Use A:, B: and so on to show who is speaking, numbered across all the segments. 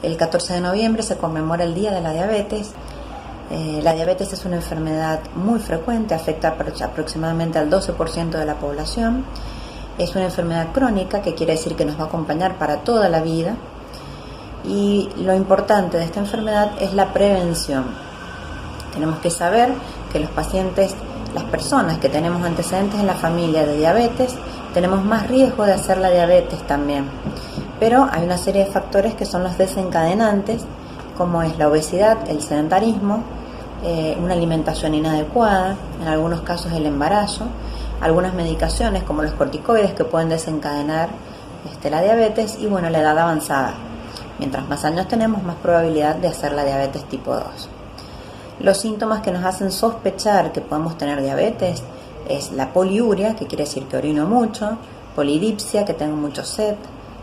A: El 14 de noviembre se conmemora el Día de la Diabetes. La diabetes es una enfermedad muy frecuente, afecta aproximadamente al 12% de la población. Es una enfermedad crónica, que quiere decir que nos va a acompañar para toda la vida. Y lo importante de esta enfermedad es la prevención. Tenemos que saber que los pacientes, las personas que tenemos antecedentes en la familia de diabetes, tenemos más riesgo de hacer la diabetes también. Pero hay una serie de factores que son los desencadenantes, como es la obesidad, el sedentarismo, una alimentación inadecuada, en algunos casos el embarazo, algunas medicaciones como los corticoides que pueden desencadenar la diabetes y bueno, la edad avanzada. Mientras más años tenemos, más probabilidad de hacer la diabetes tipo 2. Los síntomas que nos hacen sospechar que podemos tener diabetes es la poliuria, que quiere decir que orino mucho, polidipsia, que tengo mucho sed,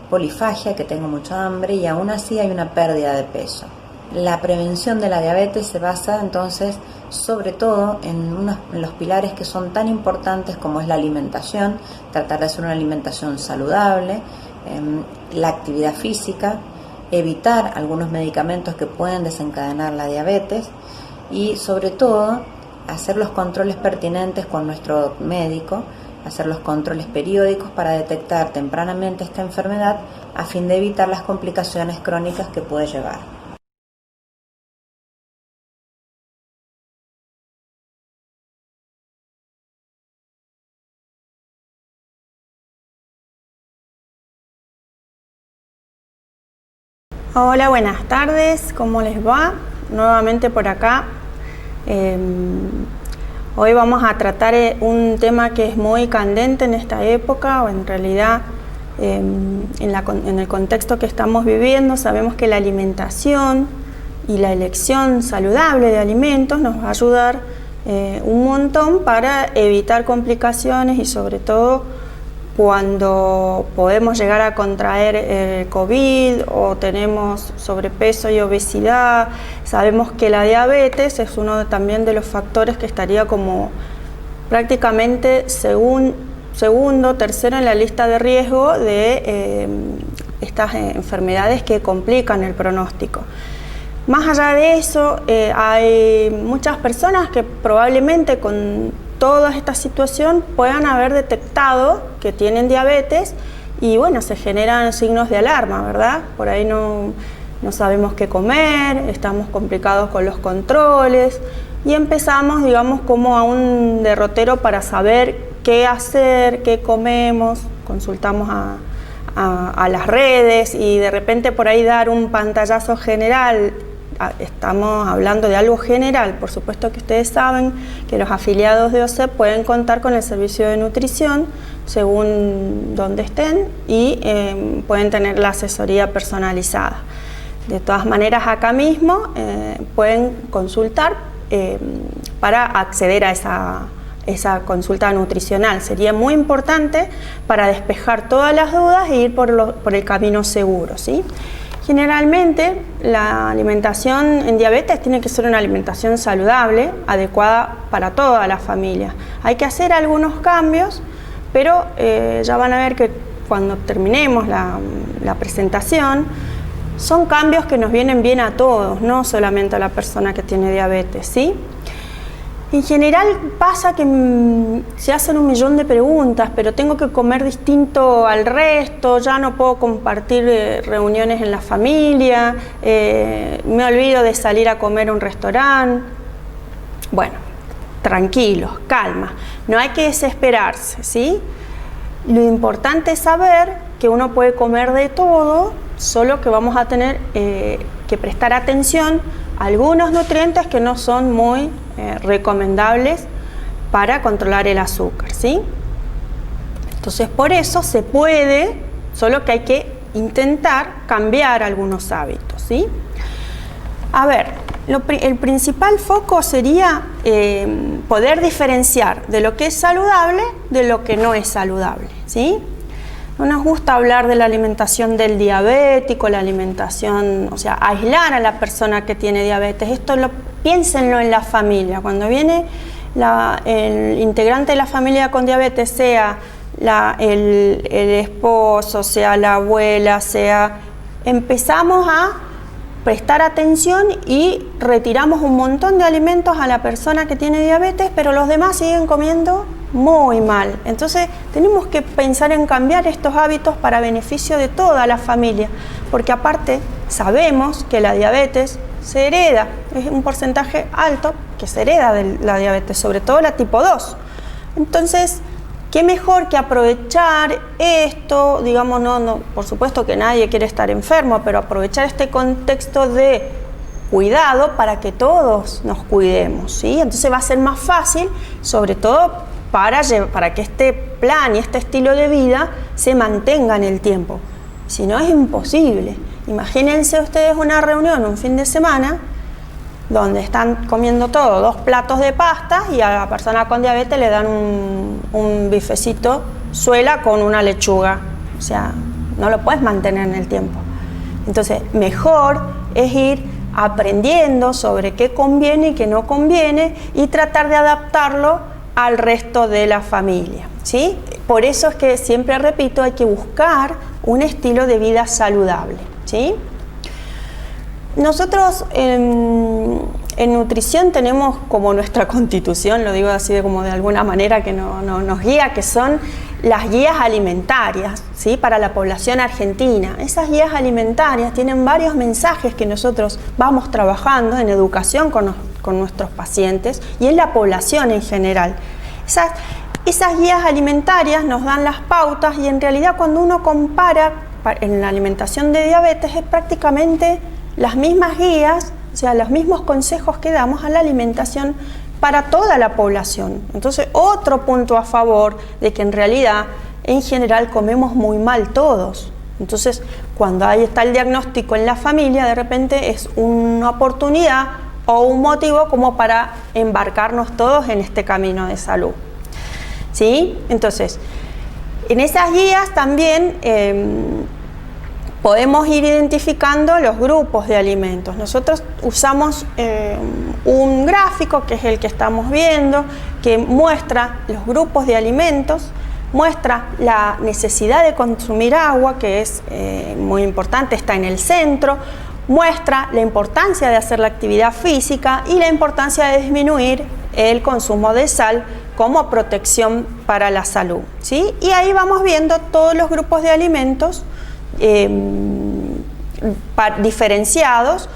A: polifagia, que tengo mucha hambre y aún así hay una pérdida de peso. La prevención de la diabetes se basa entonces sobre todo en los pilares que son tan importantes como es la alimentación, tratar de hacer una alimentación saludable, la actividad física, evitar algunos medicamentos que pueden desencadenar la diabetes y sobre todo hacer los controles pertinentes con nuestro médico, hacer los controles periódicos para detectar tempranamente esta enfermedad a fin de evitar las complicaciones crónicas que puede llevar.
B: Hola, buenas tardes, ¿cómo les va? Nuevamente por acá. Hoy vamos a tratar un tema que es muy candente en esta época, o en realidad en el contexto que estamos viviendo. Sabemos que la alimentación y la elección saludable de alimentos nos va a ayudar un montón para evitar complicaciones y sobre todo cuando podemos llegar a contraer COVID o tenemos sobrepeso y obesidad. Sabemos que la diabetes es uno también de los factores que estaría como prácticamente segundo, tercero en la lista de riesgo de estas enfermedades que complican el pronóstico. Más allá de eso, hay muchas personas que probablemente con toda esta situación puedan haber detectado que tienen diabetes y bueno, se generan signos de alarma, ¿verdad? Por ahí no sabemos qué comer, estamos complicados con los controles y empezamos, digamos, como a un derrotero para saber qué hacer, qué comemos, consultamos a las redes y de repente por ahí dar un pantallazo general. Estamos hablando de algo general. Por supuesto que ustedes saben que los afiliados de OSEP pueden contar con el servicio de nutrición según donde estén y pueden tener la asesoría personalizada. De todas maneras, acá mismo pueden consultar para acceder a esa consulta nutricional. Sería muy importante para despejar todas las dudas e ir por el camino seguro, ¿sí? Generalmente la alimentación en diabetes tiene que ser una alimentación saludable, adecuada para toda la familia. Hay que hacer algunos cambios, pero ya van a ver que cuando terminemos la presentación, son cambios que nos vienen bien a todos, no solamente a la persona que tiene diabetes, ¿sí? En general pasa que se hacen un millón de preguntas, pero tengo que comer distinto al resto, ya no puedo compartir reuniones en la familia, me olvido de salir a comer a un restaurante. Bueno, tranquilos, calma, no hay que desesperarse, ¿sí? Lo importante es saber que uno puede comer de todo, solo que vamos a tener que prestar atención a algunos nutrientes que no son muy recomendables para controlar el azúcar, ¿sí? Entonces, por eso se puede, solo que hay que intentar cambiar algunos hábitos, ¿sí? A ver, el principal foco sería poder diferenciar de lo que es saludable de lo que no es saludable, ¿sí? No nos gusta hablar de la alimentación del diabético, la alimentación, o sea, aislar a la persona que tiene diabetes. Esto piénsenlo en la familia. Cuando viene el integrante de la familia con diabetes, sea el esposo, sea la abuela, empezamos a prestar atención y retiramos un montón de alimentos a la persona que tiene diabetes, pero los demás siguen comiendo muy mal. Entonces tenemos que pensar en cambiar estos hábitos para beneficio de toda la familia, porque aparte sabemos que la diabetes se hereda, es un porcentaje alto que se hereda de la diabetes, sobre todo la tipo 2. Entonces, qué mejor que aprovechar esto, digamos, por supuesto que nadie quiere estar enfermo, pero aprovechar este contexto de cuidado para que todos nos cuidemos, ¿sí? Entonces va a ser más fácil, sobre todo para que este plan y este estilo de vida se mantenga en el tiempo. Si no, es imposible. Imagínense ustedes una reunión un fin de semana donde están comiendo todo, 2 platos de pasta, y a la persona con diabetes le dan un bifecito suela con una lechuga. O sea, no lo puedes mantener en el tiempo. Entonces, mejor es ir aprendiendo sobre qué conviene y qué no conviene y tratar de adaptarlo al resto de la familia, ¿sí? Por eso es que siempre repito, hay que buscar un estilo de vida saludable, ¿sí? Nosotros en nutrición tenemos como nuestra constitución, lo digo así como de alguna manera que nos guía, que son las guías alimentarias, ¿sí? Para la población argentina. Esas guías alimentarias tienen varios mensajes que nosotros vamos trabajando en educación con nuestros pacientes y en la población en general. Esas guías alimentarias nos dan las pautas, y en realidad cuando uno compara en la alimentación de diabetes es prácticamente las mismas guías, o sea, los mismos consejos que damos a la alimentación para toda la población. Entonces, otro punto a favor de que en realidad, en general, comemos muy mal todos. Entonces, cuando ahí está el diagnóstico en la familia, de repente es una oportunidad o un motivo como para embarcarnos todos en este camino de salud, ¿sí? Entonces, en esas guías también podemos ir identificando los grupos de alimentos. Nosotros usamos un gráfico, que es el que estamos viendo, que muestra los grupos de alimentos, muestra la necesidad de consumir agua, que es muy importante, está en el centro, muestra la importancia de hacer la actividad física y la importancia de disminuir el consumo de sal como protección para la salud, ¿sí? Y ahí vamos viendo todos los grupos de alimentos diferenciados,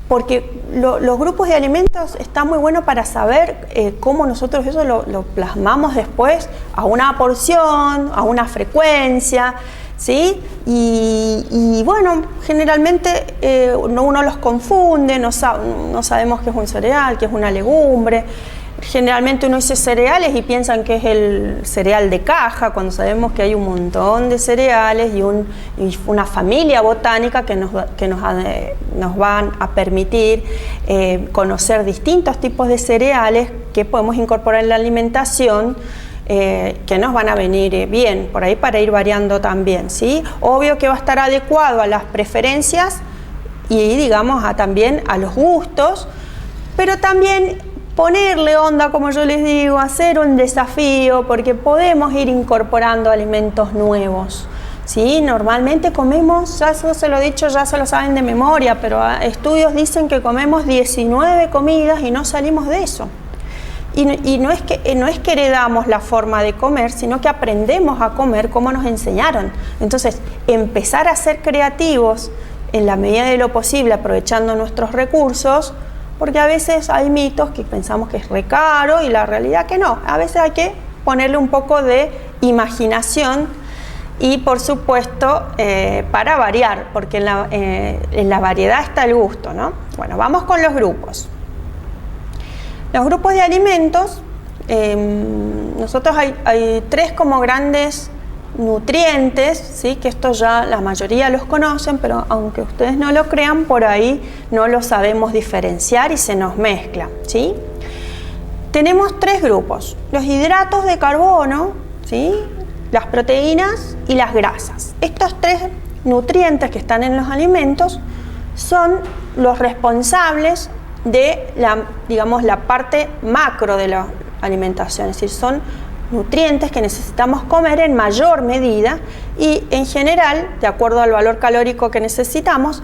B: porque los grupos de alimentos están muy buenos para saber cómo nosotros eso lo plasmamos después a una porción, a una frecuencia, ¿sí? Y bueno, generalmente uno los confunde, no sabemos qué es un cereal, qué es una legumbre. Generalmente uno dice cereales y piensan que es el cereal de caja, cuando sabemos que hay un montón de cereales y una familia botánica que nos van a permitir conocer distintos tipos de cereales que podemos incorporar en la alimentación, que nos van a venir bien, por ahí para ir variando también, ¿sí? Obvio que va a estar adecuado a las preferencias y digamos también a los gustos, pero también ponerle onda, como yo les digo, hacer un desafío, porque podemos ir incorporando alimentos nuevos, ¿sí? Normalmente comemos, ya se lo he dicho, ya se lo saben de memoria, pero estudios dicen que comemos 19 comidas y no salimos de eso. Y no es que heredamos la forma de comer, sino que aprendemos a comer como nos enseñaron. Entonces, empezar a ser creativos en la medida de lo posible, aprovechando nuestros recursos, porque a veces hay mitos que pensamos que es re caro y la realidad que no. A veces hay que ponerle un poco de imaginación y, por supuesto, para variar, porque en la variedad está el gusto, ¿no? Bueno, vamos con los grupos. Los grupos de alimentos, nosotros hay 3 como grandes nutrientes, ¿sí? Que esto ya la mayoría los conocen, pero aunque ustedes no lo crean, por ahí no lo sabemos diferenciar y se nos mezcla, ¿sí? Tenemos 3 grupos: los hidratos de carbono, ¿sí? Las proteínas y las grasas. Estos 3 nutrientes que están en los alimentos son los responsables de la parte macro de la alimentación, es decir, son nutrientes que necesitamos comer en mayor medida y en general, de acuerdo al valor calórico que necesitamos,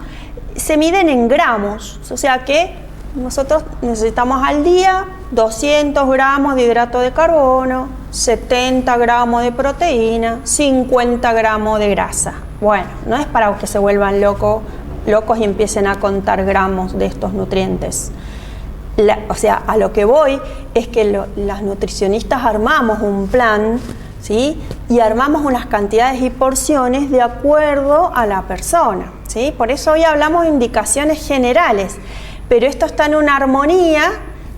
B: se miden en gramos, o sea que nosotros necesitamos al día 200 gramos de hidrato de carbono, 70 gramos de proteína, 50 gramos de grasa. Bueno, no es para que se vuelvan locos y empiecen a contar gramos de estos nutrientes. O sea, a lo que voy es que las nutricionistas armamos un plan, ¿sí? Y armamos unas cantidades y porciones de acuerdo a la persona, ¿sí? Por eso hoy hablamos de indicaciones generales, pero esto está en una armonía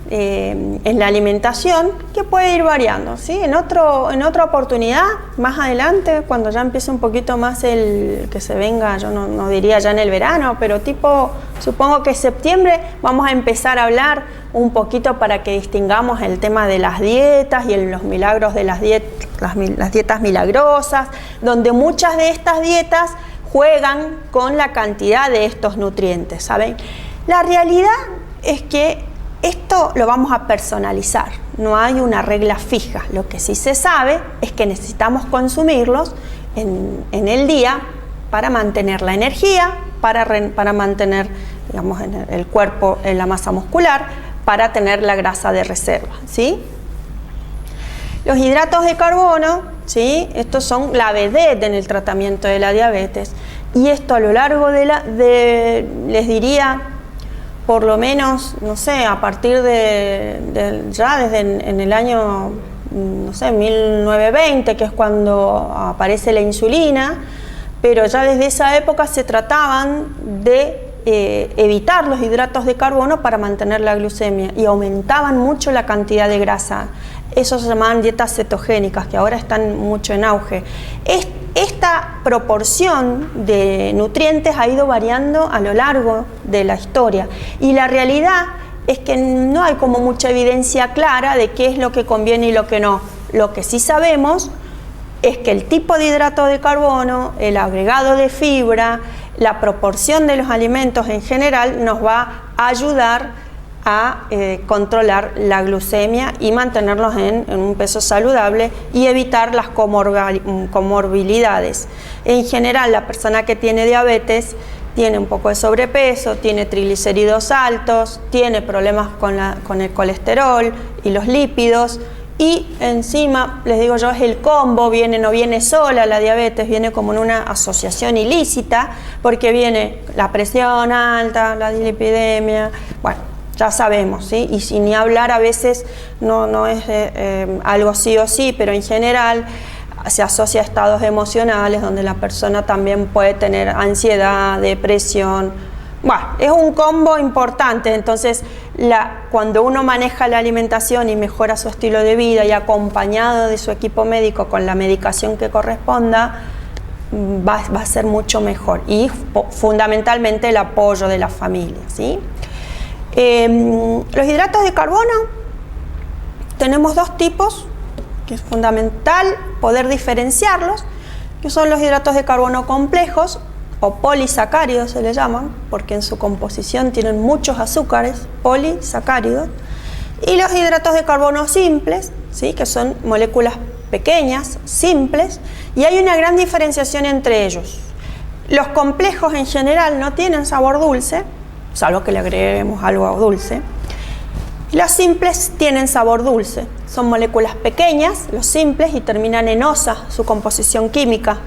B: en la alimentación que puede ir variando, ¿sí? En otra oportunidad, más adelante, cuando ya empiece un poquito más el que se venga, yo no diría ya en el verano, pero tipo, supongo que septiembre, vamos a empezar a hablar un poquito para que distingamos el tema de las dietas y los milagros de las dietas milagrosas, donde muchas de estas dietas juegan con la cantidad de estos nutrientes, ¿saben? La realidad es que esto lo vamos a personalizar, no hay una regla fija. Lo que sí se sabe es que necesitamos consumirlos en el día para mantener la energía, para mantener, digamos, en el cuerpo, en la masa muscular, para tener la grasa de reserva, ¿sí? Los hidratos de carbono, ¿sí? Estos son la vedette en el tratamiento de la diabetes, y esto a lo largo les diría, por lo menos, no sé, a partir ya desde en el año, no sé, 1920, que es cuando aparece la insulina, pero ya desde esa época se trataban de evitar los hidratos de carbono para mantener la glucemia, y aumentaban mucho la cantidad de grasa. Eso se llamaban dietas cetogénicas, que ahora están mucho en auge. Esta proporción de nutrientes ha ido variando a lo largo de la historia, y la realidad es que no hay como mucha evidencia clara de qué es lo que conviene y lo que no. Lo que sí sabemos es que el tipo de hidrato de carbono, el agregado de fibra, la proporción de los alimentos en general nos va a ayudar a controlar la glucemia y mantenerlos en un peso saludable y evitar las comorbilidades. En general, la persona que tiene diabetes tiene un poco de sobrepeso, tiene triglicéridos altos, tiene problemas con el colesterol y los lípidos, y encima, les digo yo, es el combo, no viene sola la diabetes, viene como en una asociación ilícita, porque viene la presión alta, la dislipidemia, bueno, ya sabemos, ¿sí? Y sin ni hablar, a veces no es algo sí o sí, pero en general se asocia a estados emocionales donde la persona también puede tener ansiedad, depresión. Bueno, es un combo importante. Entonces, cuando uno maneja la alimentación y mejora su estilo de vida y acompañado de su equipo médico con la medicación que corresponda, va a ser mucho mejor, y fundamentalmente el apoyo de la familia, ¿sí? Los hidratos de carbono, tenemos dos tipos, que es fundamental poder diferenciarlos, que son los hidratos de carbono complejos o polisacáridos se les llaman, porque en su composición tienen muchos azúcares, polisacáridos, y los hidratos de carbono simples, ¿sí? Que son moléculas pequeñas, simples, y hay una gran diferenciación entre ellos. Los complejos en general no tienen sabor dulce, salvo que le agreguemos algo dulce. Los simples tienen sabor dulce, son moléculas pequeñas, los simples, y terminan en osa su composición química.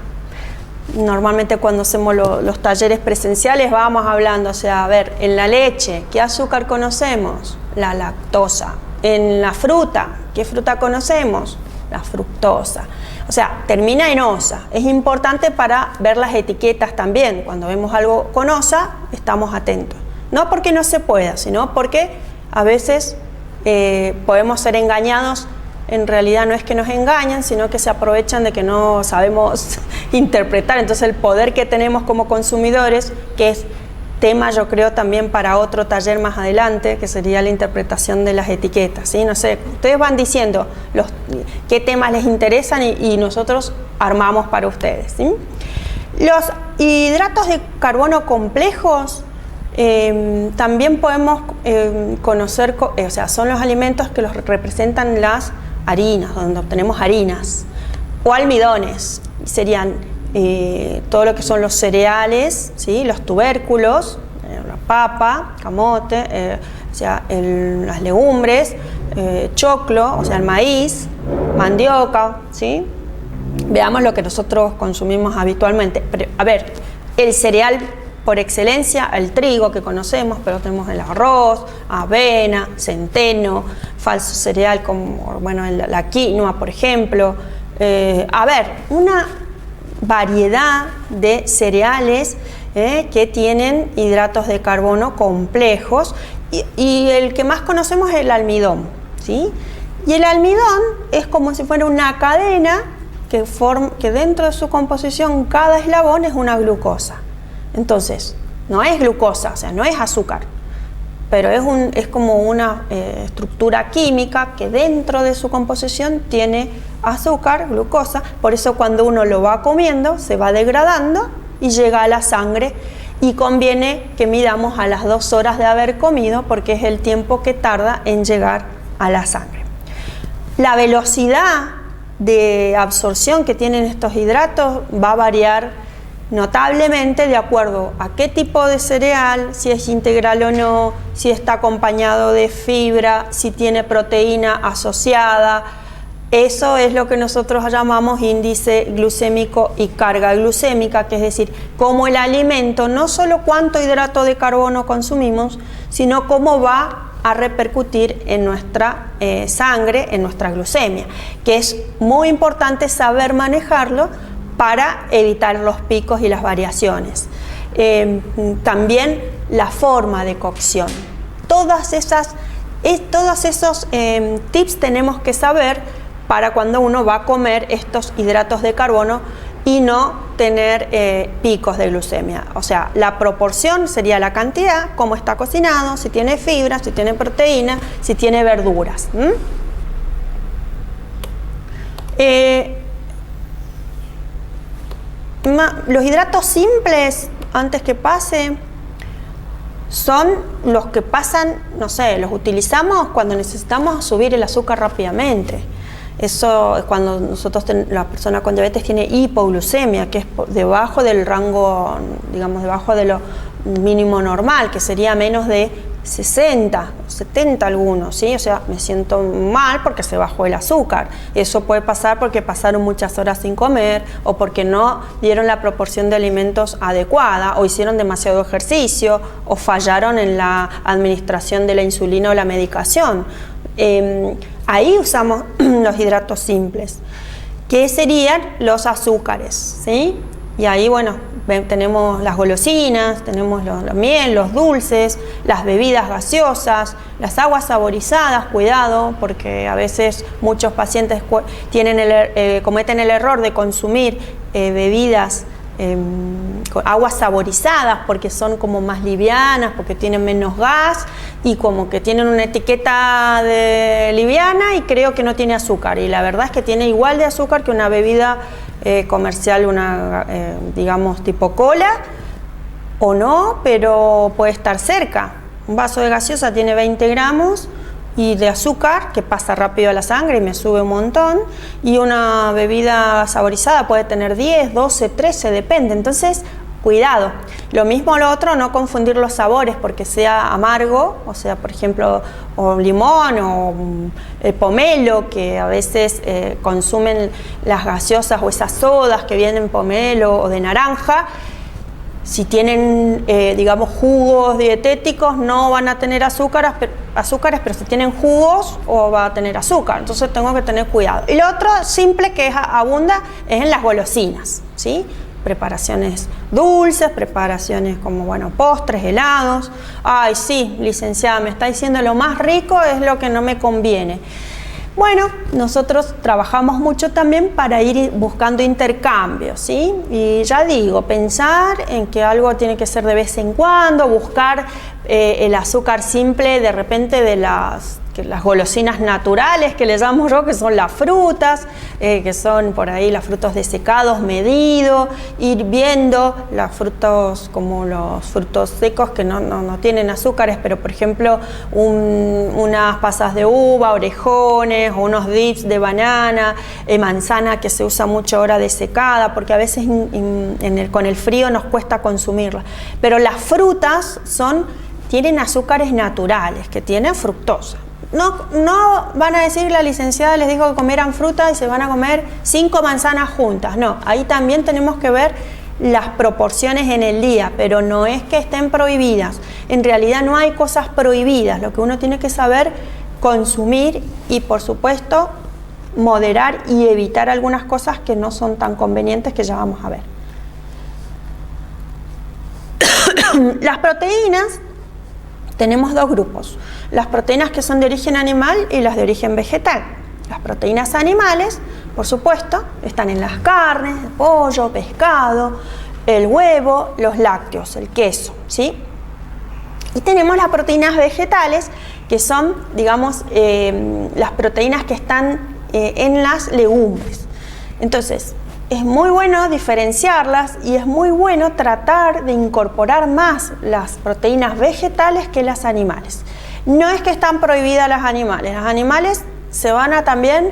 B: Normalmente cuando hacemos los talleres presenciales vamos hablando, o sea, a ver, en la leche, ¿qué azúcar conocemos? La lactosa. En la fruta, ¿qué fruta conocemos? La fructosa. O sea, termina en osa. Es importante para ver las etiquetas también. Cuando vemos algo con osa, estamos atentos. No porque no se pueda, sino porque a veces podemos ser engañados. En realidad no es que nos engañan, sino que se aprovechan de que no sabemos interpretar. Entonces el poder que tenemos como consumidores, que es tema yo creo también para otro taller más adelante, que sería la interpretación de las etiquetas, ¿sí? No sé, ustedes van diciendo qué temas les interesan y nosotros armamos para ustedes, ¿sí? Los hidratos de carbono complejos también podemos conocer, o sea, son los alimentos que los representan las harinas, donde obtenemos harinas, o almidones, serían todo lo que son los cereales, ¿sí? Los tubérculos, papa, camote, o sea, las legumbres, choclo, o sea, el maíz, mandioca, ¿sí? Veamos lo que nosotros consumimos habitualmente. Pero, a ver, el cereal por excelencia, el trigo que conocemos, pero tenemos el arroz, avena, centeno, falso cereal como, bueno, la quinoa, por ejemplo. A ver, una variedad de cereales que tienen hidratos de carbono complejos y el que más conocemos es el almidón, ¿sí? Y el almidón es como si fuera una cadena que dentro de su composición cada eslabón es una glucosa. Entonces, no es glucosa, o sea, no es azúcar, pero es como una estructura química que dentro de su composición tiene azúcar, glucosa. Por eso cuando uno lo va comiendo se va degradando y llega a la sangre, y conviene que midamos a las 2 horas de haber comido porque es el tiempo que tarda en llegar a la sangre. La velocidad de absorción que tienen estos hidratos va a variar notablemente de acuerdo a qué tipo de cereal, si es integral o no, si está acompañado de fibra, si tiene proteína asociada. Eso es lo que nosotros llamamos índice glucémico y carga glucémica, que es decir, cómo el alimento, no solo cuánto hidrato de carbono consumimos, sino cómo va a repercutir en nuestra sangre, en nuestra glucemia, que es muy importante saber manejarlo para evitar los picos y las variaciones. También la forma de cocción. Todos esos tips tenemos que saber para cuando uno va a comer estos hidratos de carbono y no tener picos de glucemia. O sea, la proporción sería la cantidad, cómo está cocinado, si tiene fibra, si tiene proteína, si tiene verduras. Los hidratos simples, antes que pase, son los que pasan, no sé, los utilizamos cuando necesitamos subir el azúcar rápidamente. Eso es cuando la persona con diabetes tiene hipoglucemia, que es debajo del rango, digamos, debajo de lo mínimo normal, que sería menos de 60, 70 algunos, ¿sí? O sea, me siento mal porque se bajó el azúcar. Eso puede pasar porque pasaron muchas horas sin comer o porque no dieron la proporción de alimentos adecuada o hicieron demasiado ejercicio o fallaron en la administración de la insulina o la medicación. Ahí usamos los hidratos simples, que serían los azúcares, ¿sí? Y ahí, bueno, tenemos las golosinas, tenemos la miel, los dulces, las bebidas gaseosas, las aguas saborizadas. Cuidado, porque a veces muchos pacientes cometen el error de consumir bebidas aguas saborizadas porque son como más livianas, porque tienen menos gas y como que tienen una etiqueta de liviana y creo que no tiene azúcar, y la verdad es que tiene igual de azúcar que una bebida comercial, una digamos tipo cola, o no, pero puede estar cerca. Un vaso de gaseosa tiene 20 gramos y de azúcar, que pasa rápido a la sangre y me sube un montón, y una bebida saborizada puede tener 10, 12, 13, depende. Entonces, cuidado. Lo mismo lo otro, no confundir los sabores porque sea amargo, o sea, por ejemplo, o limón o pomelo, que a veces consumen las gaseosas o esas sodas que vienen pomelo o de naranja. Si tienen, digamos, jugos dietéticos, no van a tener azúcares, pero si tienen jugos, o va a tener azúcar. Entonces tengo que tener cuidado. Y lo otro simple que abunda es en las golosinas, ¿sí? Preparaciones dulces, preparaciones como, bueno, postres, helados. Ay, sí, licenciada, me está diciendo lo más rico es lo que no me conviene. Bueno, nosotros trabajamos mucho también para ir buscando intercambios, ¿sí? Y ya digo, pensar en que algo tiene que ser de vez en cuando, buscar el azúcar simple de repente de las golosinas naturales que le llamo yo, que son las frutas, que son por ahí los frutos desecados, medidos, ir viendo los frutos como los frutos secos que no tienen azúcares, pero por ejemplo unas pasas de uva, orejones, o unos dips de banana, manzana que se usa mucho ahora desecada, porque a veces con el frío nos cuesta consumirla. Pero las frutas tienen azúcares naturales, que tienen fructosa. No van a decir la licenciada les dijo que comieran fruta y se van a comer 5 manzanas juntas. No, ahí también tenemos que ver las proporciones en el día, pero no es que estén prohibidas. En realidad no hay cosas prohibidas. Lo que uno tiene que saber consumir y, por supuesto, moderar y evitar algunas cosas que no son tan convenientes, que ya vamos a ver. Las proteínas, tenemos 2 grupos. Las proteínas que son de origen animal y las de origen vegetal. Las proteínas animales, por supuesto, están en las carnes, el pollo, pescado, el huevo, los lácteos, el queso, ¿sí? Y tenemos las proteínas vegetales, que son, digamos, las proteínas que están en las legumbres. Entonces, es muy bueno diferenciarlas y es muy bueno tratar de incorporar más las proteínas vegetales que las animales. No es que están prohibidas las animales se van a también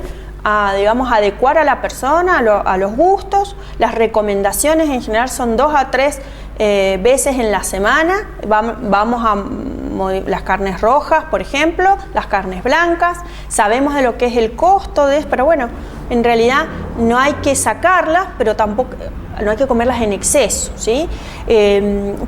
B: digamos, adecuar a la persona, a los gustos. Las recomendaciones en general son 2 a 3 veces en la semana. Vamos a las carnes rojas, por ejemplo, las carnes blancas. Sabemos de lo que es el costo de eso, pero bueno, en realidad no hay que sacarlas, pero tampoco no hay que comerlas en exceso, ¿sí?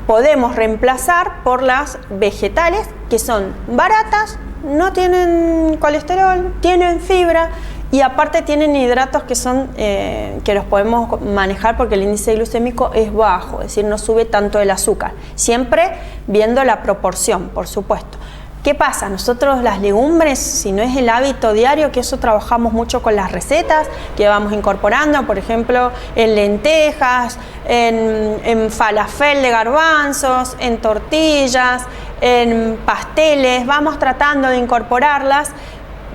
B: Podemos reemplazar por las vegetales, que son baratas, no tienen colesterol, tienen fibra y aparte tienen hidratos que son que los podemos manejar porque el índice glucémico es bajo, es decir, no sube tanto el azúcar, siempre viendo la proporción, por supuesto. ¿Qué pasa? Nosotros las legumbres, si no es el hábito diario, que eso trabajamos mucho con las recetas que vamos incorporando, por ejemplo, en lentejas, en falafel de garbanzos, en tortillas, en pasteles, vamos tratando de incorporarlas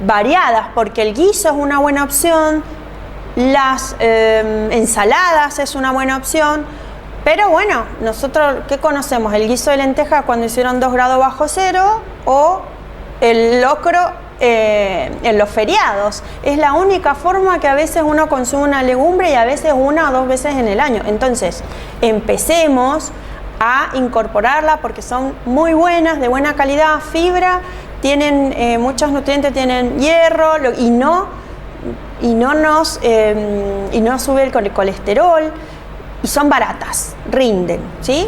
B: variadas, porque el guiso es una buena opción, las ensaladas es una buena opción. Pero bueno, nosotros, ¿qué conocemos? El guiso de lenteja cuando hicieron 2 grados bajo cero o el locro en los feriados. Es la única forma que a veces uno consume una legumbre y a veces 1 o 2 veces en el año. Entonces, empecemos a incorporarla porque son muy buenas, de buena calidad, fibra, tienen muchos nutrientes, tienen hierro y no sube el colesterol. Y son baratas, rinden, ¿sí?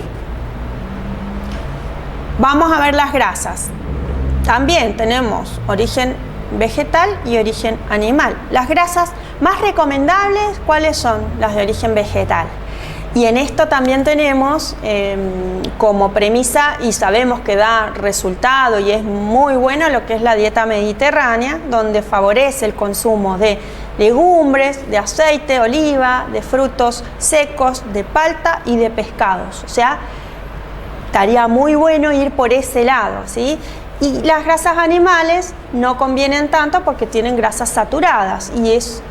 B: Vamos a ver las grasas. También tenemos origen vegetal y origen animal. Las grasas más recomendables, ¿cuáles son? Las de origen vegetal. Y en esto también tenemos como premisa, y sabemos que da resultado y es muy bueno, lo que es la dieta mediterránea, donde favorece el consumo de legumbres, de aceite de oliva, de frutos secos, de palta y de pescados. O sea, estaría muy bueno ir por ese lado, ¿sí? Y las grasas animales no convienen tanto porque tienen grasas saturadas y es,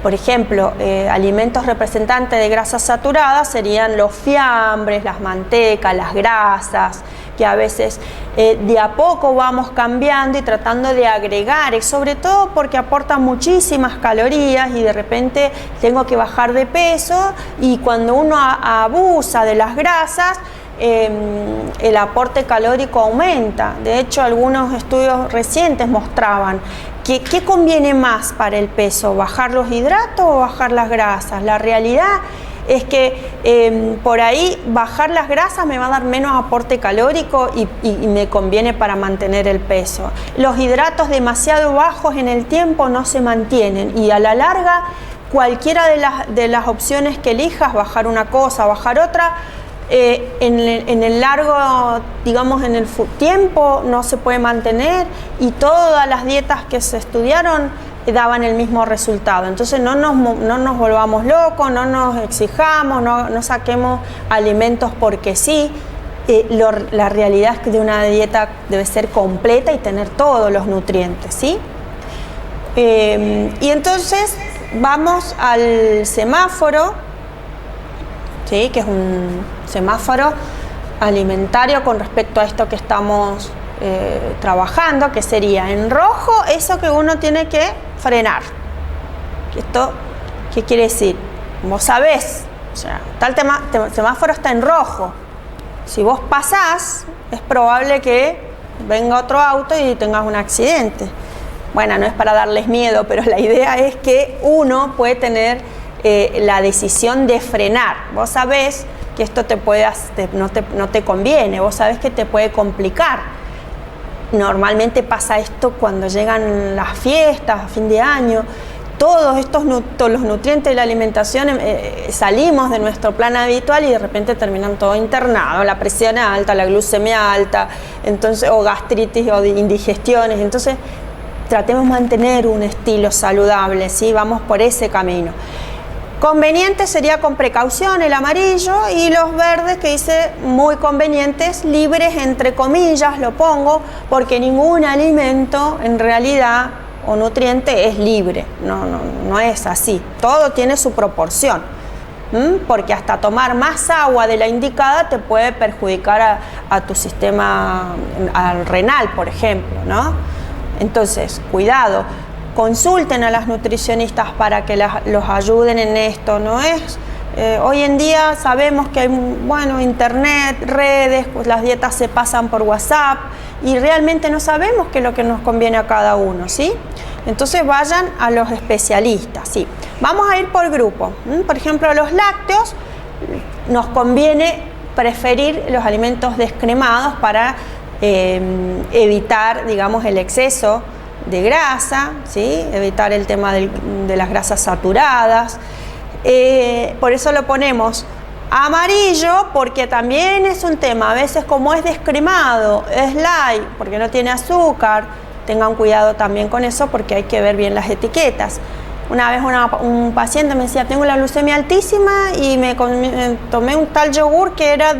B: por ejemplo, alimentos representantes de grasas saturadas serían los fiambres, las mantecas, las grasas, que a veces de a poco vamos cambiando y tratando de agregar, sobre todo porque aportan muchísimas calorías y de repente tengo que bajar de peso y cuando uno abusa de las grasas, el aporte calórico aumenta. De hecho, algunos estudios recientes mostraban que ¿qué conviene más para el peso? ¿Bajar los hidratos o bajar las grasas? La realidad es que por ahí bajar las grasas me va a dar menos aporte calórico y me conviene para mantener el peso. Los hidratos demasiado bajos en el tiempo no se mantienen y a la larga cualquiera de las opciones que elijas, bajar una cosa, bajar otra, en el largo, digamos, en el tiempo no se puede mantener y todas las dietas que se estudiaron daban el mismo resultado. Entonces no nos volvamos locos, no nos exijamos, no saquemos alimentos porque sí. la realidad es que de una dieta debe ser completa y tener todos los nutrientes, ¿sí? Y entonces vamos al semáforo, ¿sí? Que es un semáforo alimentario con respecto a esto que estamos trabajando, que sería en rojo eso que uno tiene que frenar. ¿Esto qué quiere decir? Vos sabés, o sea, tal semáforo está en rojo. Si vos pasás, es probable que venga otro auto y tengas un accidente. Bueno, no es para darles miedo, pero la idea es que uno puede tener la decisión de frenar. Vos sabés que esto no te conviene, vos sabés que te puede complicar. Normalmente pasa esto cuando llegan las fiestas, a fin de año. Todos los nutrientes de la alimentación salimos de nuestro plan habitual y de repente terminan todo internado, la presión alta, la glucemia alta, entonces, o gastritis o indigestiones. Entonces tratemos de mantener un estilo saludable, ¿sí? Vamos por ese camino. Conveniente sería con precaución el amarillo, y los verdes que dice muy convenientes, libres entre comillas lo pongo, porque ningún alimento en realidad o nutriente es libre, no es así, todo tiene su proporción, porque hasta tomar más agua de la indicada te puede perjudicar a tu sistema al renal, por ejemplo, ¿no? Entonces, cuidado, consulten a las nutricionistas para que los ayuden en esto, ¿no es? Hoy en día sabemos que hay, internet, redes, pues las dietas se pasan por WhatsApp y realmente no sabemos qué es lo que nos conviene a cada uno, ¿sí? Entonces vayan a los especialistas, ¿sí? Vamos a ir por grupo. Por ejemplo, los lácteos, nos conviene preferir los alimentos descremados para evitar, digamos, el exceso de grasa, ¿sí? Evitar el tema de las grasas saturadas. Por eso lo ponemos amarillo, porque también es un tema, a veces como es descremado, es light, porque no tiene azúcar, tengan cuidado también con eso porque hay que ver bien las etiquetas. Una vez un paciente me decía, tengo la glucemia altísima y me tomé un tal yogur que era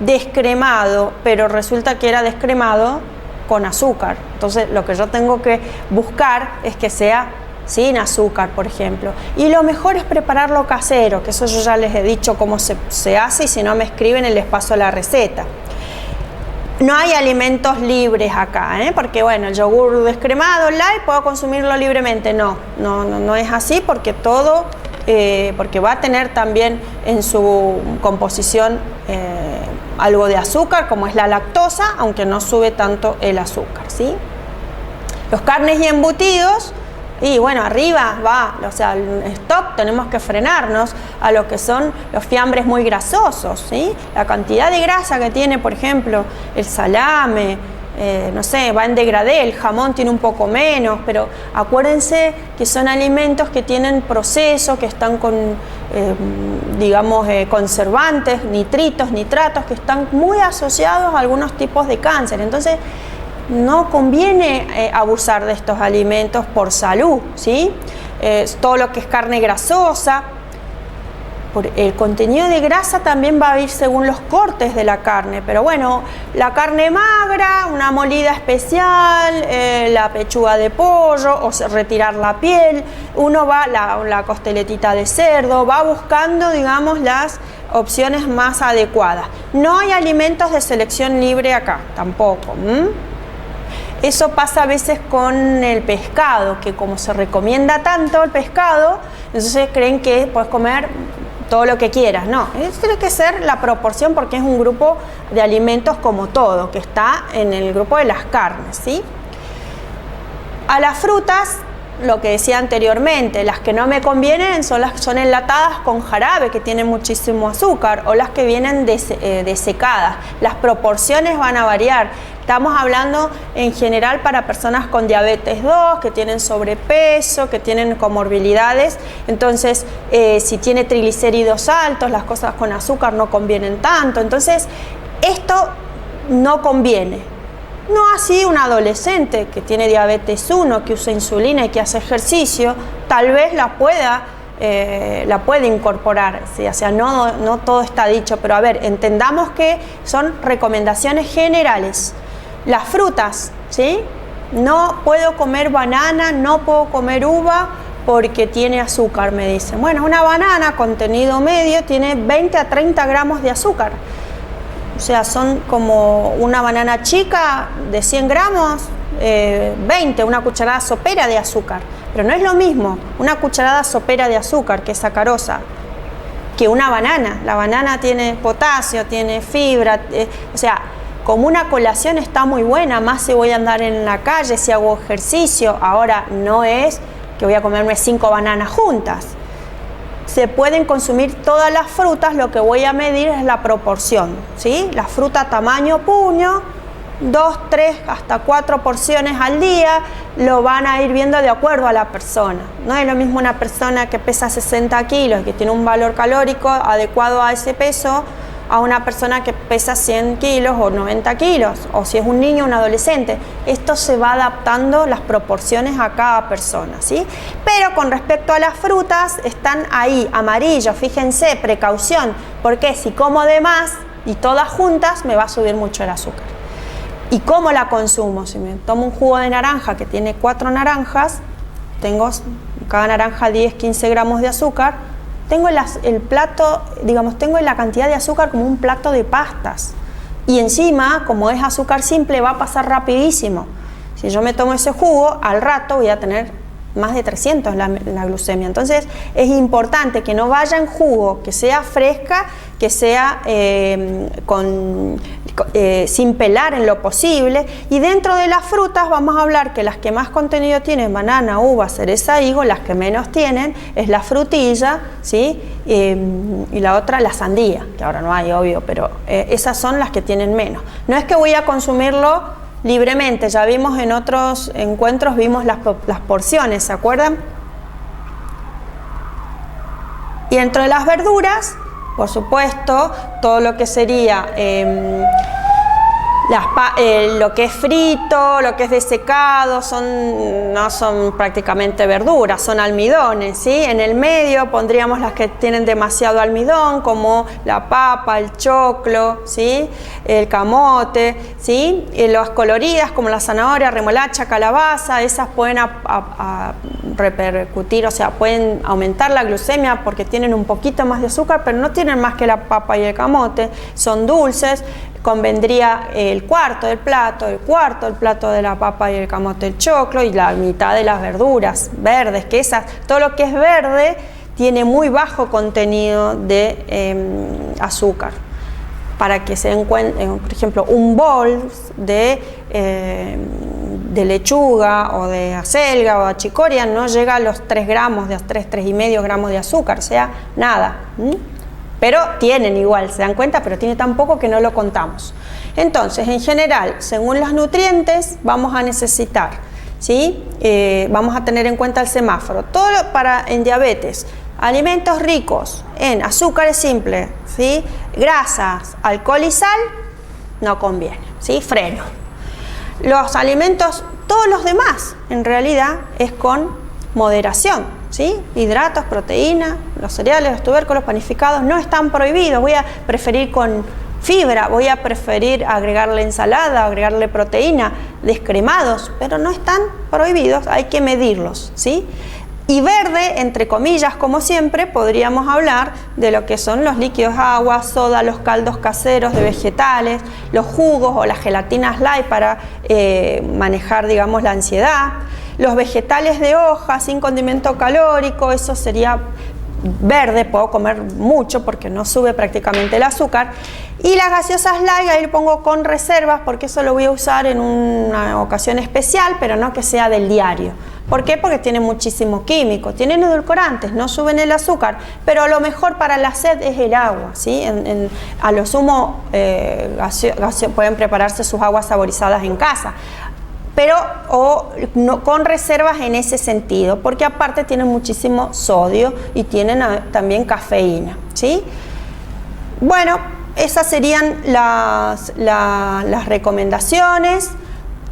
B: descremado, pero resulta que era descremado con azúcar. Entonces lo que yo tengo que buscar es que sea sin azúcar, por ejemplo. Y lo mejor es prepararlo casero, que eso yo ya les he dicho cómo se hace, y si no me escriben y les paso la receta. No hay alimentos libres acá, porque bueno, el yogur descremado, light, puedo consumirlo libremente. No es así, porque porque va a tener también en su composición algo de azúcar, como es la lactosa, aunque no sube tanto el azúcar, ¿sí? Los carnes y embutidos, y bueno, arriba va, o sea, el stop, tenemos que frenarnos a lo que son los fiambres muy grasosos, ¿sí? La cantidad de grasa que tiene, por ejemplo, el salame, no sé, va en degradé, el jamón tiene un poco menos, pero acuérdense que son alimentos que tienen proceso, que están con, conservantes, nitritos, nitratos, que están muy asociados a algunos tipos de cáncer. Entonces, no conviene abusar de estos alimentos por salud, ¿sí? Todo lo que es carne grasosa, el contenido de grasa también va a ir según los cortes de la carne, pero bueno, la carne magra, una molida especial, la pechuga de pollo, o retirar la piel, uno va, la costeletita de cerdo, va buscando, digamos, las opciones más adecuadas. No hay alimentos de selección libre acá, tampoco. Eso pasa a veces con el pescado, que como se recomienda tanto el pescado, entonces creen que puedes comer todo lo que quieras. No, eso tiene que ser la proporción, porque es un grupo de alimentos como todo, que está en el grupo de las carnes, ¿sí? A las frutas, lo que decía anteriormente, las que no me convienen son las que son enlatadas con jarabe, que tienen muchísimo azúcar, o las que vienen desecadas. Las proporciones van a variar. Estamos hablando en general para personas con diabetes 2, que tienen sobrepeso, que tienen comorbilidades. Entonces, si tiene triglicéridos altos, las cosas con azúcar no convienen tanto. Entonces, esto no conviene. No así un adolescente que tiene diabetes 1, que usa insulina y que hace ejercicio, tal vez la pueda la puede incorporar, ¿sí? O sea, no todo está dicho, pero a ver, entendamos que son recomendaciones generales. Las frutas, ¿sí? No puedo comer banana, no puedo comer uva porque tiene azúcar, me dicen. Bueno, una banana, contenido medio, tiene 20 a 30 gramos de azúcar. O sea, son como una banana chica de 100 gramos, 20, una cucharada sopera de azúcar. Pero no es lo mismo una cucharada sopera de azúcar, que es sacarosa, que una banana. La banana tiene potasio, tiene fibra, o sea, como una colación está muy buena, más si voy a andar en la calle, si hago ejercicio. Ahora no es que voy a comerme 5 bananas juntas. Se pueden consumir todas las frutas, lo que voy a medir es la proporción, ¿sí? La fruta tamaño puño, 2, 3, hasta 4 porciones al día, lo van a ir viendo de acuerdo a la persona. No es lo mismo una persona que pesa 60 kilos y que tiene un valor calórico adecuado a ese peso, a una persona que pesa 100 kilos o 90 kilos, o si es un niño o un adolescente. Esto se va adaptando las proporciones a cada persona, ¿sí? Pero con respecto a las frutas, están ahí, amarillo, fíjense, precaución, porque si como de más y todas juntas, me va a subir mucho el azúcar. ¿Y cómo la consumo? Si me tomo un jugo de naranja que tiene 4 naranjas, tengo cada naranja 10, 15 gramos de azúcar, tengo el plato, digamos, tengo la cantidad de azúcar como un plato de pastas. Y encima, como es azúcar simple, va a pasar rapidísimo. Si yo me tomo ese jugo, al rato voy a tener más de 300 la glucemia. Entonces, es importante que no vaya en jugo, que sea fresca, que sea sin pelar en lo posible. Y dentro de las frutas vamos a hablar que las que más contenido tienen, banana, uva, cereza, higo. Las que menos tienen es la frutilla, ¿sí? Y la otra la sandía, que ahora no hay, obvio, pero esas son las que tienen menos. No es que voy a consumirlo libremente, ya vimos en otros encuentros, vimos las porciones, ¿se acuerdan? Y dentro de las verduras, por supuesto, todo lo que sería lo que es frito, lo que es desecado, no son prácticamente verduras, son almidones, ¿sí? En el medio pondríamos las que tienen demasiado almidón, como la papa, el choclo, ¿sí? El camote, ¿sí? Y las coloridas, como la zanahoria, remolacha, calabaza, esas pueden repercutir, o sea, pueden aumentar la glucemia porque tienen un poquito más de azúcar, pero no tienen más que la papa y el camote, son dulces. Convendría el cuarto del plato de la papa y el camote, el choclo, y la mitad de las verduras verdes, que todo lo que es verde tiene muy bajo contenido de azúcar. Para que se encuentre, por ejemplo, un bol de lechuga o de acelga o de achicoria no llega a los 3 gramos, de 3,5 gramos de azúcar, o sea, nada. Pero tienen igual, se dan cuenta, pero tiene tan poco que no lo contamos. Entonces, en general, según los nutrientes, vamos a necesitar, ¿sí? Vamos a tener en cuenta el semáforo. Todo en diabetes, alimentos ricos en azúcares simples, ¿sí? Grasas, alcohol y sal, no conviene, ¿sí? Freno. Los alimentos, todos los demás, en realidad, es con moderación, ¿sí? Hidratos, proteínas, los cereales, los tubérculos, panificados, no están prohibidos. Voy a preferir con fibra, voy a preferir agregarle ensalada, agregarle proteína, descremados, pero no están prohibidos, hay que medirlos, ¿sí? Y verde, entre comillas, como siempre, podríamos hablar de lo que son los líquidos, agua, soda, los caldos caseros de vegetales, los jugos o las gelatinas light para manejar, digamos, la ansiedad. Los vegetales de hoja sin condimento calórico, eso sería verde, puedo comer mucho porque no sube prácticamente el azúcar. Y las gaseosas light, ahí lo pongo con reservas porque eso lo voy a usar en una ocasión especial, pero no que sea del diario. ¿Por qué? Porque tienen muchísimo químico, tienen edulcorantes, no suben el azúcar, pero lo mejor para la sed es el agua, ¿sí? A lo sumo pueden prepararse sus aguas saborizadas en casa, pero con reservas en ese sentido, porque aparte tienen muchísimo sodio y tienen también cafeína, ¿sí? Bueno, esas serían las recomendaciones.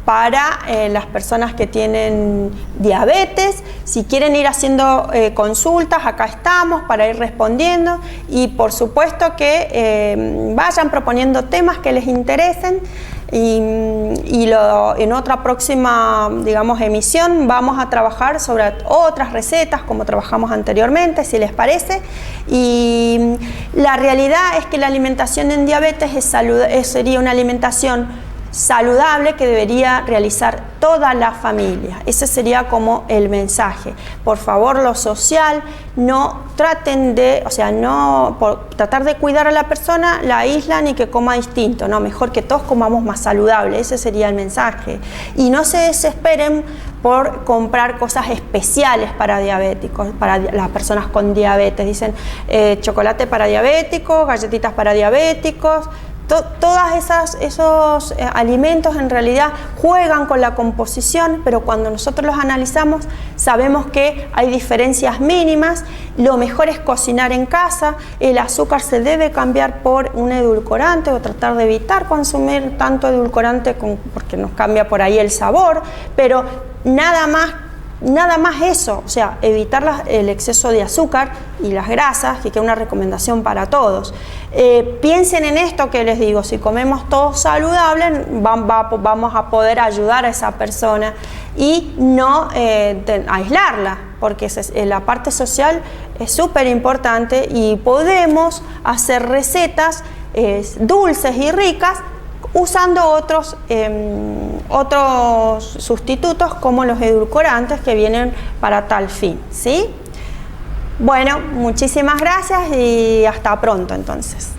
B: para las personas que tienen diabetes. Si quieren ir haciendo consultas, acá estamos para ir respondiendo, y por supuesto que vayan proponiendo temas que les interesen, y en otra próxima, digamos, emisión vamos a trabajar sobre otras recetas como trabajamos anteriormente, si les parece. Y la realidad es que la alimentación en diabetes sería una alimentación saludable que debería realizar toda la familia. Ese sería como el mensaje. Por favor, lo social, no traten de, o sea, no por tratar de cuidar a la persona, la aíslan y que coma distinto. No, mejor que todos comamos más saludable. Ese sería el mensaje. Y no se desesperen por comprar cosas especiales para diabéticos, para las personas con diabetes. Dicen chocolate para diabéticos, galletitas para diabéticos. Todos esos alimentos en realidad juegan con la composición, pero cuando nosotros los analizamos sabemos que hay diferencias mínimas. Lo mejor es cocinar en casa. El azúcar se debe cambiar por un edulcorante o tratar de evitar consumir tanto edulcorante porque nos cambia por ahí el sabor, pero nada más eso, o sea, evitar el exceso de azúcar y las grasas, que es una recomendación para todos. Piensen en esto que les digo: si comemos todo saludable, vamos a poder ayudar a esa persona y no aislarla, porque la parte social es súper importante, y podemos hacer recetas dulces y ricas usando otros sustitutos como los edulcorantes que vienen para tal fin, ¿sí? Bueno, muchísimas gracias y hasta pronto entonces.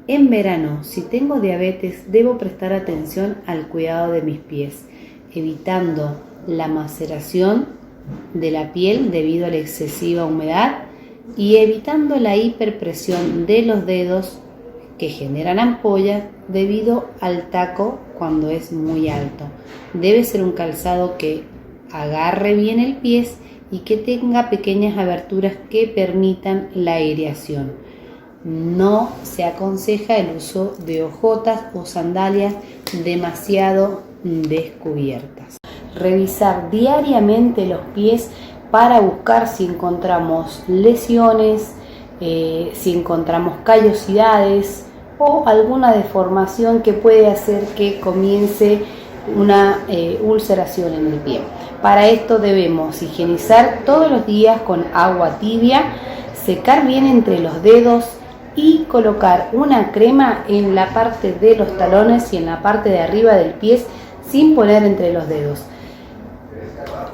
C: En verano, si tengo diabetes, debo prestar atención al cuidado de mis pies, evitando la maceración de la piel debido a la excesiva humedad y evitando la hiperpresión de los dedos que generan ampollas debido al taco cuando es muy alto. Debe ser un calzado que agarre bien el pie y que tenga pequeñas aberturas que permitan la aireación. No se aconseja el uso de ojotas o sandalias demasiado descubiertas. Revisar diariamente los pies para buscar si encontramos lesiones, si encontramos callosidades o alguna deformación que puede hacer que comience una ulceración en el pie. Para esto debemos higienizar todos los días con agua tibia, secar bien entre los dedos y colocar una crema en la parte de los talones y en la parte de arriba del pie sin poner entre los dedos.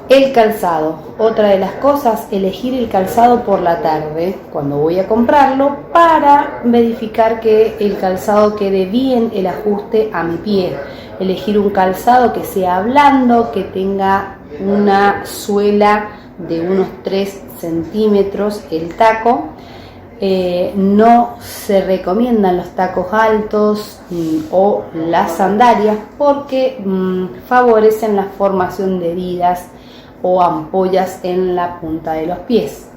C: El calzado, otra de las cosas, elegir el calzado por la tarde cuando voy a comprarlo para verificar que el calzado quede bien el ajuste a mi pie. Elegir un calzado que sea blando, que tenga una suela de unos 3 centímetros el taco. No se recomiendan los tacos altos o las sandalias porque favorecen la formación de heridas o ampollas en la punta de los pies.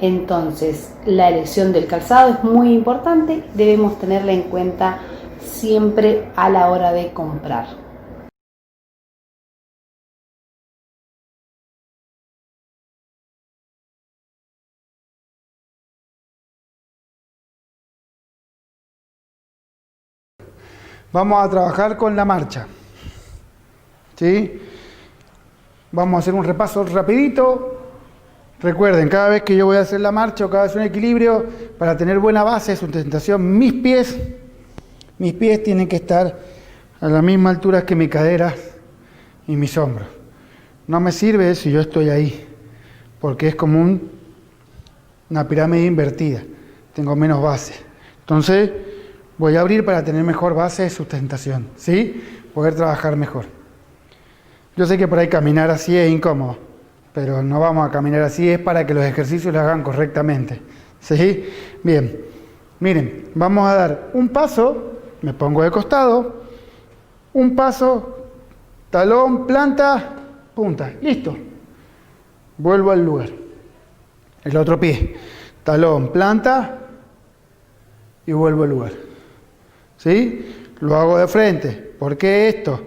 C: Entonces, la elección del calzado es muy importante, debemos tenerla en cuenta siempre a la hora de comprar.
D: Vamos a trabajar con la marcha, ¿sí? Vamos a hacer un repaso rapidito. Recuerden, cada vez que yo voy a hacer la marcha o cada vez un equilibrio, para tener buena base de sustentación, mis pies tienen que estar a la misma altura que mi cadera y mis hombros. No me sirve si yo estoy ahí, porque es como una pirámide invertida, tengo menos base. Entonces voy a abrir para tener mejor base de sustentación, ¿sí? Poder trabajar mejor. Yo sé que por ahí caminar así es incómodo, pero no vamos a caminar así, es para que los ejercicios los hagan correctamente, ¿sí? Bien, miren, vamos a dar un paso me pongo de costado, un paso, talón, planta, punta, listo. Vuelvo al lugar. El otro pie, talón, planta y vuelvo al lugar. ¿Sí? Lo hago de frente. ¿Por qué esto?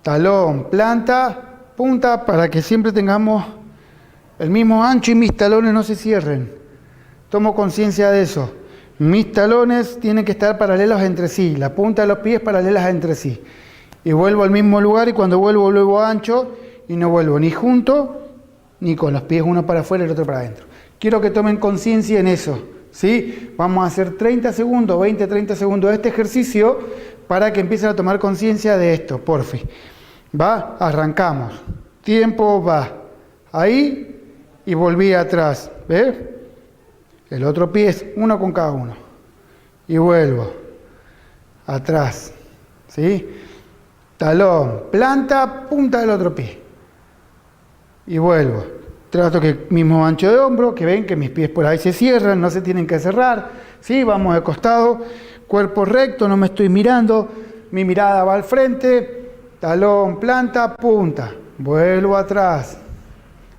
D: Talón, planta, punta, para que siempre tengamos el mismo ancho y mis talones no se cierren. Tomo conciencia de eso. Mis talones tienen que estar paralelos entre sí, la punta de los pies paralelas entre sí. Y vuelvo al mismo lugar y cuando vuelvo ancho y no vuelvo ni junto ni con los pies uno para afuera y el otro para adentro. Quiero que tomen conciencia en eso, ¿sí? Vamos a hacer 30 segundos, 20, 30 segundos de este ejercicio para que empiecen a tomar conciencia de esto, porfi. ¿Va? Arrancamos. Tiempo va. Ahí y volví atrás. ¿Ves? El otro pie es uno con cada uno. Y vuelvo. Atrás. ¿Sí? Talón, planta, punta del otro pie. Y vuelvo. Trato que mismo ancho de hombro, que ven que mis pies por ahí se cierran, no se tienen que cerrar. ¿Sí? Vamos de costado, cuerpo recto, no me estoy mirando. Mi mirada va al frente. Talón, planta, punta. Vuelvo atrás.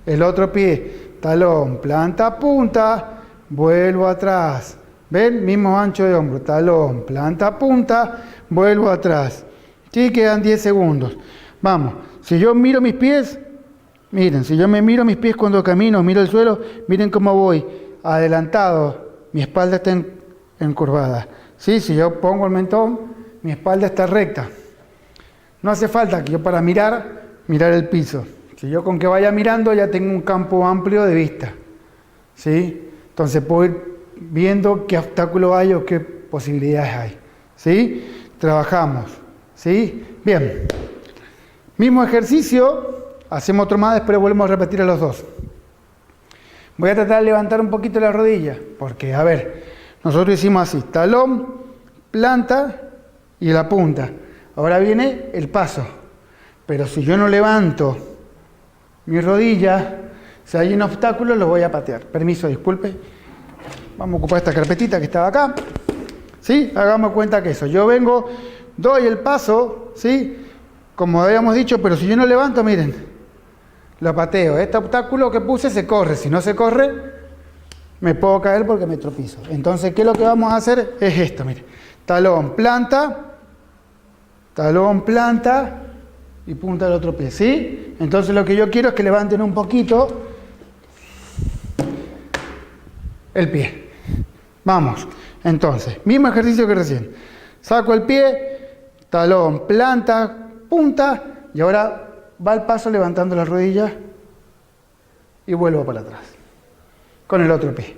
D: El otro pie. Talón, planta, punta. Vuelvo atrás. ¿Ven? Mismo ancho de hombro. Talón, planta, punta. Vuelvo atrás. Sí, quedan 10 segundos. Vamos. Si yo miro mis pies, miren, si yo me miro mis pies cuando camino, miro el suelo, miren cómo voy. Adelantado. Mi espalda está encurvada. ¿Sí? Si yo pongo el mentón, mi espalda está recta. No hace falta que yo para mirar el piso. Si yo con que vaya mirando ya tengo un campo amplio de vista. ¿Sí? Entonces puedo ir viendo qué obstáculos hay o qué posibilidades hay. ¿Sí? Trabajamos. ¿Sí? Bien. Mismo ejercicio, hacemos otro más, después volvemos a repetir a los dos. Voy a tratar de levantar un poquito la rodilla, porque, a ver, nosotros hicimos así, talón, planta y la punta. Ahora viene el paso. Pero si yo no levanto mi rodilla, si hay un obstáculo, lo voy a patear. Permiso, disculpe. Vamos a ocupar esta carpetita que estaba acá. ¿Sí? Hagamos cuenta que eso. Yo vengo, doy el paso, ¿sí? Como habíamos dicho, pero si yo no levanto, miren, lo pateo. Este obstáculo que puse se corre. Si no se corre, me puedo caer porque me tropiezo. Entonces, ¿qué es lo que vamos a hacer? Es esto, miren. Talón, planta y punta del otro pie, ¿sí? Entonces lo que yo quiero es que levanten un poquito el pie. Vamos. Entonces, mismo ejercicio que recién. Saco el pie, talón, planta, punta, y ahora va el paso levantando la rodilla y vuelvo para atrás. Con el otro pie.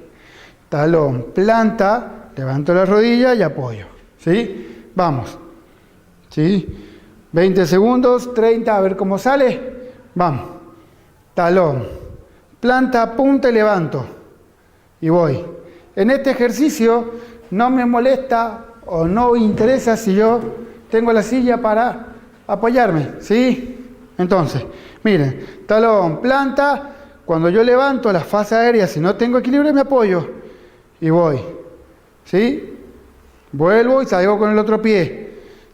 D: Talón, planta, levanto la rodilla y apoyo. ¿Sí? Vamos. ¿Sí? 20 segundos, 30, a ver cómo sale. Vamos. Talón, planta, punta y levanto. Y voy. En este ejercicio no me molesta o no interesa si yo tengo la silla para apoyarme. ¿Sí? Entonces, miren, talón, planta. Cuando yo levanto la fase aérea, si no tengo equilibrio, me apoyo. Y voy. ¿Sí? Vuelvo y salgo con el otro pie.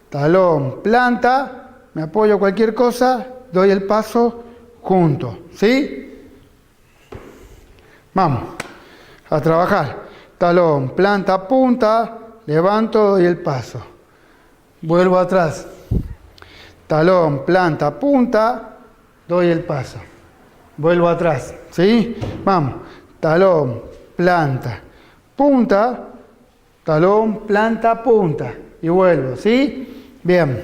D: Talón, planta, me apoyo cualquier cosa, doy el paso junto, ¿sí? Vamos a trabajar. Talón, planta, punta, levanto, doy el paso. Vuelvo atrás. Talón, planta, punta, doy el paso. Vuelvo atrás, ¿sí? Vamos. Talón, planta, punta, talón, planta, punta. Y vuelvo, ¿sí? Bien,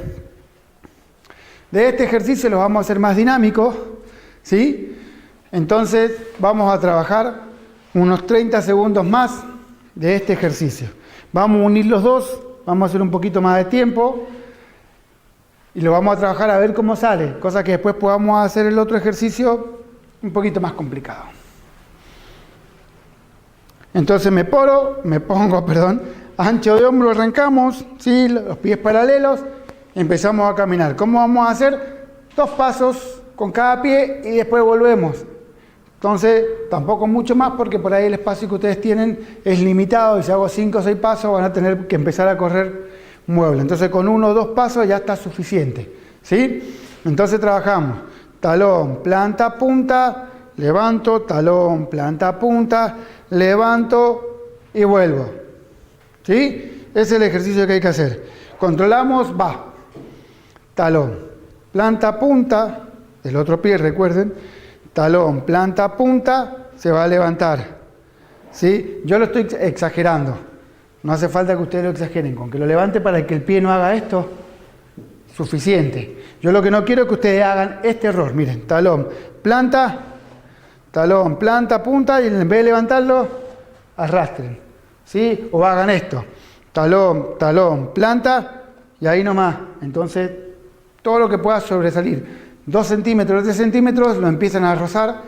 D: de este ejercicio lo vamos a hacer más dinámico, ¿sí? Entonces vamos a trabajar unos 30 segundos más de este ejercicio. Vamos a unir los dos, vamos a hacer un poquito más de tiempo y lo vamos a trabajar a ver cómo sale, cosa que después podamos hacer el otro ejercicio un poquito más complicado. Entonces me pongo, ancho de hombro, arrancamos, ¿sí? Los pies paralelos, empezamos a caminar. ¿Cómo vamos a hacer? 2 pasos con cada pie y después volvemos. Entonces, tampoco mucho más porque por ahí el espacio que ustedes tienen es limitado y si hago 5 o 6 pasos van a tener que empezar a correr mueble. Entonces con 1 o 2 pasos ya está suficiente, ¿sí? Entonces trabajamos talón, planta, punta, levanto, talón, planta, punta, levanto y vuelvo, ¿sí? Ese es el ejercicio que hay que hacer. Controlamos, va, talón, planta, punta, del otro pie, recuerden, talón, planta, punta, se va a levantar, ¿sí? Yo lo estoy exagerando, no hace falta que ustedes lo exageren, con que lo levante para que el pie no haga esto, suficiente. Yo lo que no quiero es que ustedes hagan este error, miren, talón, planta, punta, y en vez de levantarlo, arrastren, ¿sí? O hagan esto, talón, planta, y ahí nomás. Entonces, todo lo que pueda sobresalir 2 centímetros, 3 centímetros, lo empiezan a rozar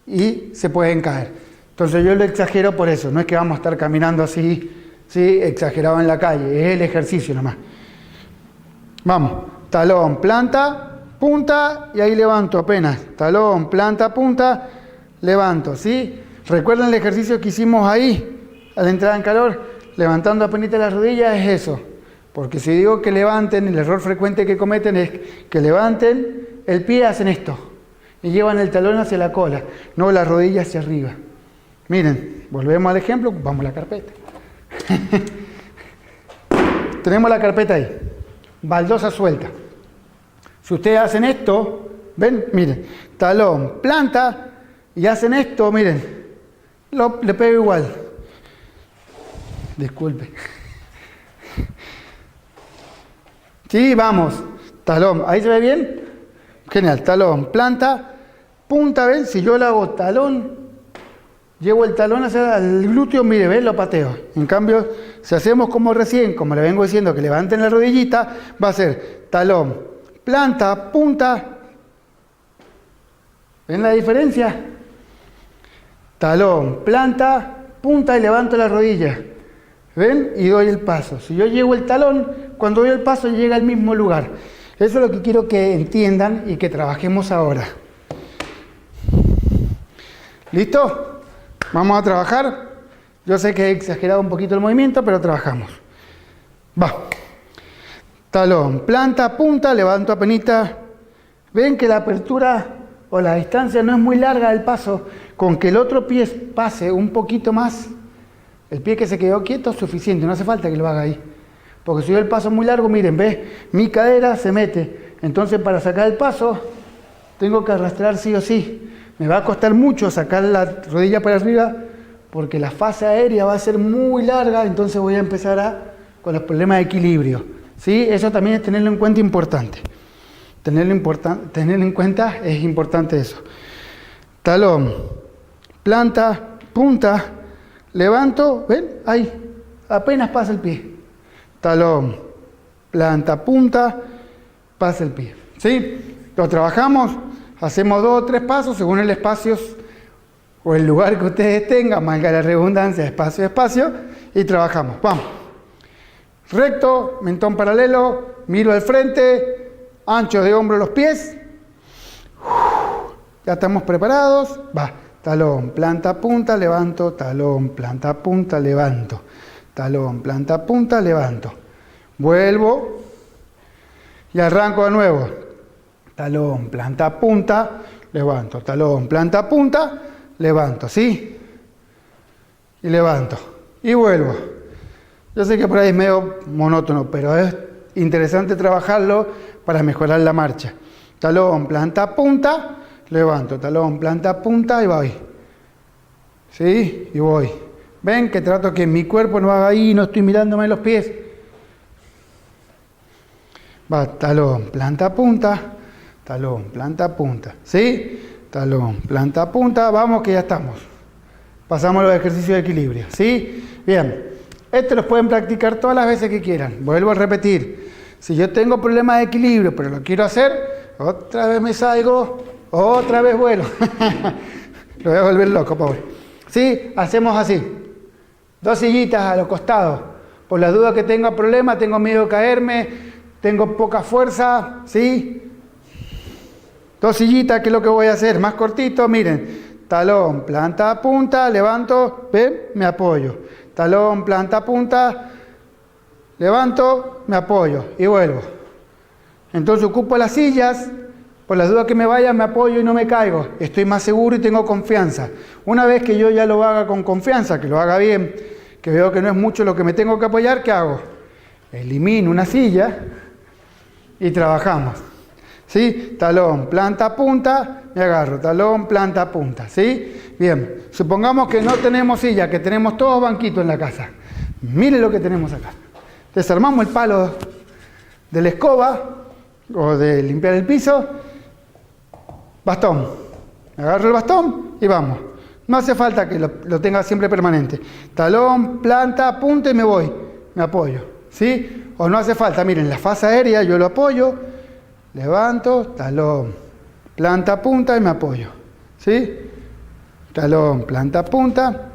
D: y se pueden caer. Entonces yo lo exagero por eso, no es que vamos a estar caminando así, ¿sí? Exagerado en la calle, es el ejercicio nomás. Vamos, talón, planta, punta, y ahí levanto apenas. Talón, planta, punta, levanto, ¿sí? ¿Recuerdan el ejercicio que hicimos ahí, a la entrada en calor? Levantando apenas las rodillas, es eso. Porque si digo que levanten, el error frecuente que cometen es que levanten el pie, hacen esto, y llevan el talón hacia la cola, no la rodilla hacia arriba. Miren, volvemos al ejemplo, vamos a la carpeta. Tenemos la carpeta ahí, baldosa suelta. Si ustedes hacen esto, ven, miren, talón, planta, y hacen esto, miren, le pego igual. Disculpe. Sí, vamos, talón, ¿ahí se ve bien? Genial, talón, planta, punta, ¿ven? Si yo le hago talón, llevo el talón hacia el glúteo, mire, ¿ven? Lo pateo. En cambio, si hacemos como recién, como le vengo diciendo, que levanten la rodillita, va a ser talón, planta, punta. ¿Ven la diferencia? Talón, planta, punta y levanto la rodilla. ¿Ven? Y doy el paso. Si yo llevo el talón, cuando doy el paso llega al mismo lugar. Eso es lo que quiero que entiendan y que trabajemos ahora. ¿Listo? Vamos a trabajar. Yo sé que he exagerado un poquito el movimiento, pero trabajamos. Va. Talón, planta, punta, levanto apenita. Ven que la apertura o la distancia no es muy larga del paso. Con que el otro pie pase un poquito más, el pie que se quedó quieto es suficiente, no hace falta que lo haga ahí. Porque si yo el paso muy largo, miren, ¿ves? Mi cadera se mete. Entonces para sacar el paso, tengo que arrastrar sí o sí. Me va a costar mucho sacar la rodilla para arriba, porque la fase aérea va a ser muy larga, entonces voy a empezar con los problemas de equilibrio. ¿Sí? Eso también es tenerlo en cuenta importante. Tenerlo en cuenta es importante eso. Talón, planta, punta, levanto, ¿ven? Ahí, apenas pasa el pie. Talón, planta, punta, pasa el pie. ¿Sí? Lo trabajamos, hacemos 2 o 3 pasos según el espacio o el lugar que ustedes tengan, valga la redundancia, espacio, y trabajamos. Vamos. Recto, mentón paralelo, miro al frente, ancho de hombro los pies. Ya estamos preparados. Va. Talón, planta, punta, levanto. Talón, planta, punta, levanto. Talón, planta, punta, levanto. Vuelvo y arranco de nuevo. Talón, planta, punta, levanto. Talón, planta, punta, levanto. ¿Sí? Y levanto. Y vuelvo. Yo sé que por ahí es medio monótono, pero es interesante trabajarlo para mejorar la marcha. Talón, planta, punta, levanto. Talón, planta, punta y voy. ¿Sí? Y voy. ¿Ven? Que trato que mi cuerpo no haga ahí, no estoy mirándome los pies. Va, talón, planta, punta. Talón, planta, punta. ¿Sí? Talón, planta, punta. Vamos que ya estamos. Pasamos a los ejercicios de equilibrio. ¿Sí? Bien. Esto los pueden practicar todas las veces que quieran. Vuelvo a repetir. Si yo tengo problemas de equilibrio, pero lo quiero hacer, otra vez me salgo, otra vez vuelo. Lo voy a volver loco, pobre. ¿Sí? Hacemos así. 2 sillitas a los costados. Por las dudas que tenga problemas, tengo miedo de caerme, tengo poca fuerza, ¿sí? 2 sillitas, ¿qué es lo que voy a hacer? Más cortito, miren. Talón, planta, punta, levanto, ¿ven? Me apoyo. Talón, planta, punta, levanto, me apoyo y vuelvo. Entonces ocupo las sillas, por las dudas que me vaya me apoyo y no me caigo. Estoy más seguro y tengo confianza. Una vez que yo ya lo haga con confianza, que lo haga bien, que veo que no es mucho lo que me tengo que apoyar, ¿qué hago? Elimino una silla y trabajamos. ¿Sí? Talón, planta, punta, me agarro. Talón, planta, punta. ¿Sí? Bien. Supongamos que no tenemos silla, que tenemos todos banquitos en la casa. Miren lo que tenemos acá. Desarmamos el palo de la escoba o de limpiar el piso. Bastón. Me agarro el bastón y vamos. No hace falta que lo tenga siempre permanente. Talón, planta, punta y me voy. Me apoyo. ¿Sí? O no hace falta. Miren, la fase aérea yo lo apoyo. Levanto, talón, planta, punta y me apoyo. ¿Sí? Talón, planta, punta,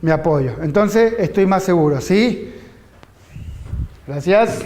D: me apoyo. Entonces estoy más seguro. ¿Sí? Gracias.